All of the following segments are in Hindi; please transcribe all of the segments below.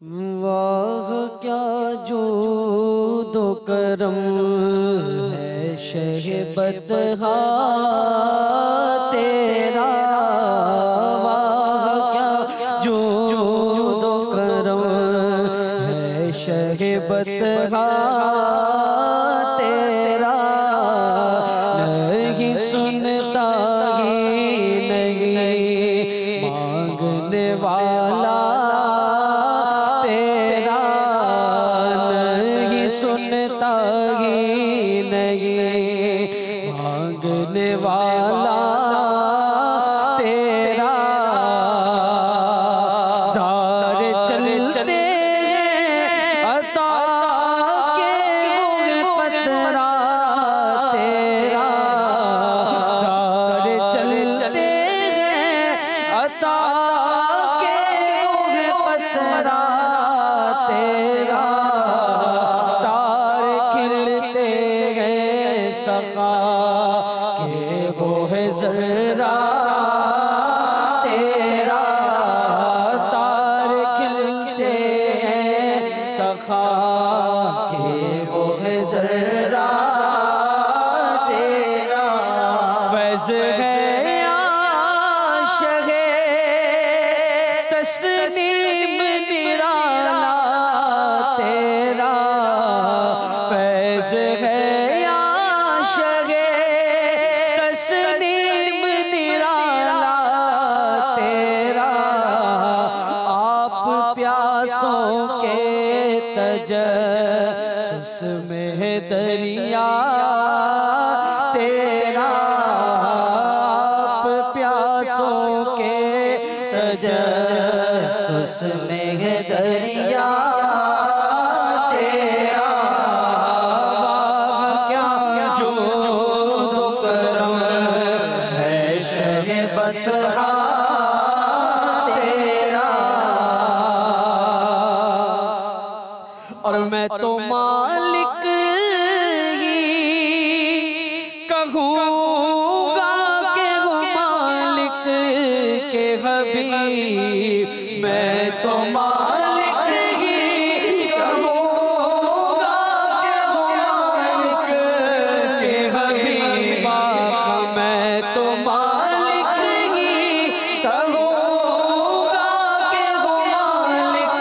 वाह क्या जूदो करम है शहबतहा तेरा। वाह क्या जूदो करम है शहबतहा तेरा। नहीं सुनता ही नहीं मांगने वाला सुनता ही नहीं मांगने वाला तेरा। दार चलते अता के पतरा तेरा। दार चलते अता के पतरा तेरा। सखा के वो है जरा तेरा। तार खिलते हैं सखा के वो है जरा तेरा। फैज़ है आशिक़े तस्नीम निराला तेरा। फैज़ है तस्नीम निराला तेरा। आप प्यासों के तजस्सुस में है दरिया तेरा। आप प्यासों के तजस्सुस में है दरिया तेरा। वाह क्या जूदो करम है शहबतहा तेरा। और मैं तो मालिक ही कहूँगा के वो मालिक के हबीब। मैं तो मालिक ही कहूँगा के वो मालिक के हबीब। मैं तो मालिक ही कहूँगा के वो मालिक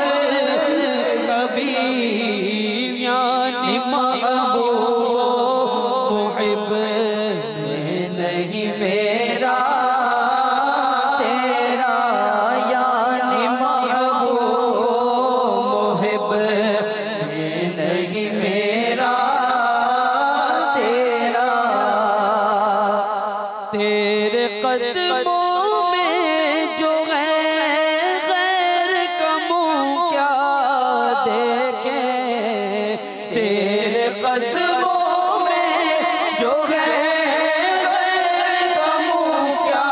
हबीब। यानी महबूब मुहिब नहीं मेरा तेरा। यानी महबूब मुहिब नहीं मेरा तेरा। तेरे कदमों में जो है गैर कमों क्या देखे। तेरे कदमों में जो है गैर कमों क्या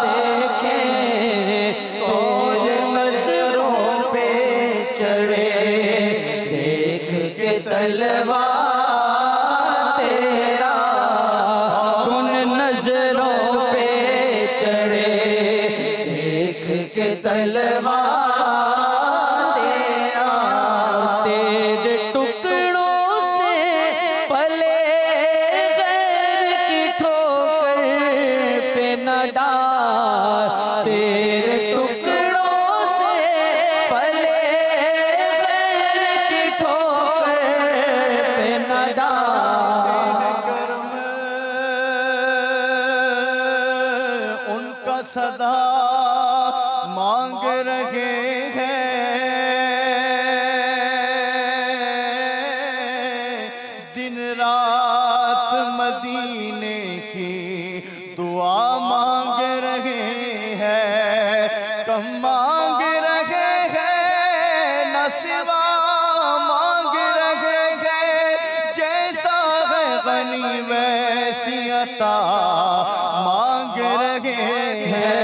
देखे। और नजरों पे चढ़े देख के तलवार तेरा। उन नजरों पे चढ़े देख के तलवार तेरा। तेरे टुकड़ों से पले गैर की ठोकर पे न डाल। तेरे टुकड़ों से पले गैर की ठोकर पे न डाल। उनका सदा मांग रहे हैं। दिन रात मदीने की दुआ मांग रहे हैं। कम मांग रहे हैं न सिवा मांग रहे हैं। जैसा है गनी वैसी अता मांग रहे हैं।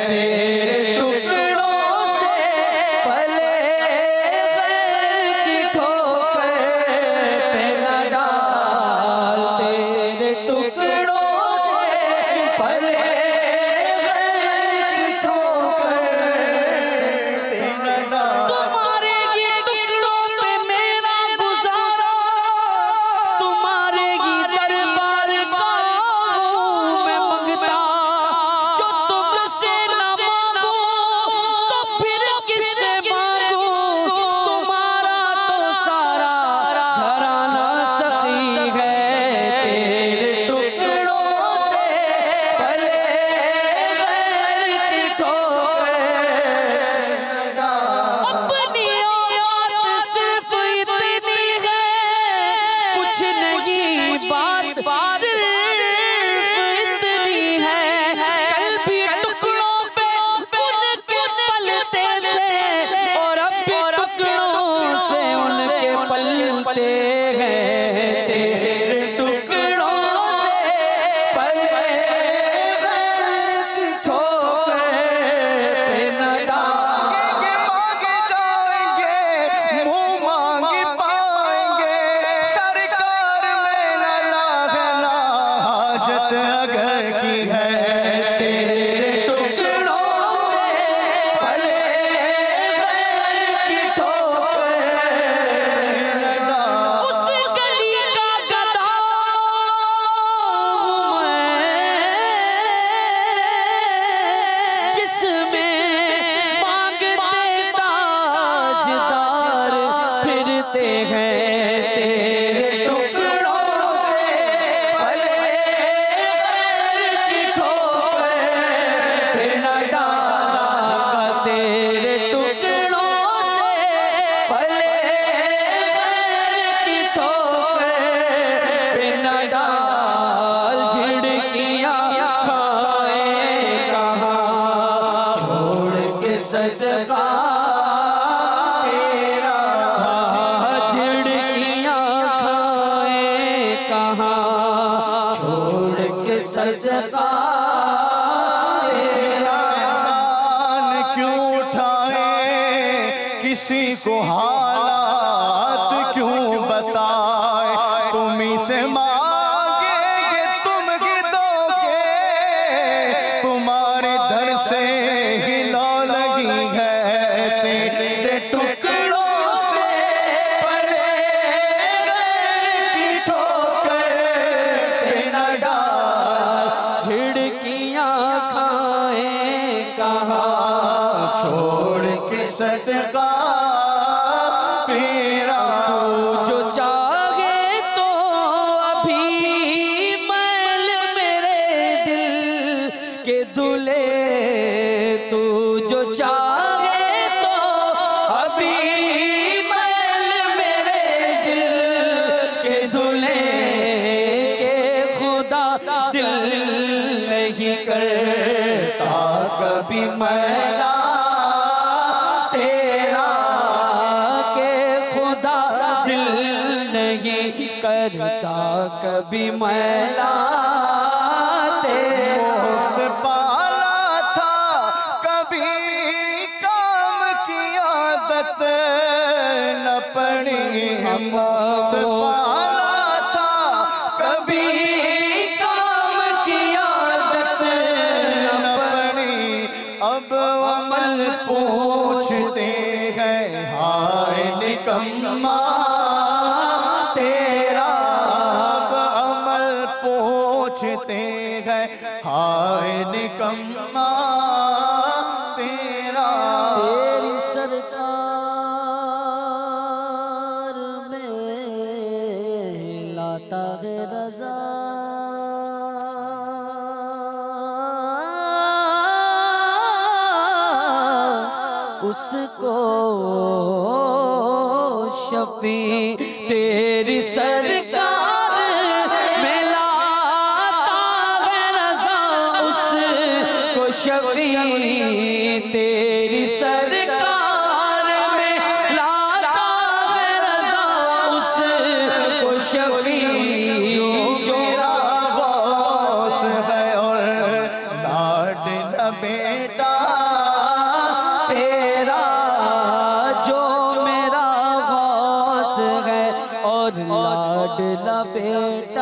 तेरे टुकड़ों से पले गैर की ठोकर पे न डाल। तेरे टुकड़ों से पले गैर की ठोकर पे न डाल। सदका तेरा। इंसान क्यों उठाए किसी को हालात क्यों बताए, तुम्ही से मांगेंगे तुम ही दोगे, तुम्हारे दर से ही लौ लगी है। तेरे टुकड़ों से पले की ठोकर पे न डाल, झिड़कियां खाए कहाँ छोड़ के सदका तेरा। जो चाहे तो अभी मैल मेरे दिल के धुले, तू जो चाहे तो अभी मैल मेरे दिल के धुले, के खुदा दिल नहीं करता कभी मैला तेरा, के खुदा दिल नहीं करता कभी मैला तेरा। दोस्त पाला था कभी काम की आदत न पड़ी, दोस्त पाला था कभी काम की आदत न पड़ी। अब अमल पूछते हैं हाय निकम्मा तेरा। अब अमल पूछते हैं हाय निकम्मा तेरा। तेरी सरकार में लाता है रजा, उसको शफी तेरी सरकार में लाता है रजा, उसको शफी तेरी सरकार में लाता है रजा, उसको शफी जो मेरा गौस है और लाड न बेटा तेरा, जो मेरा गौस है और लाडला बेटा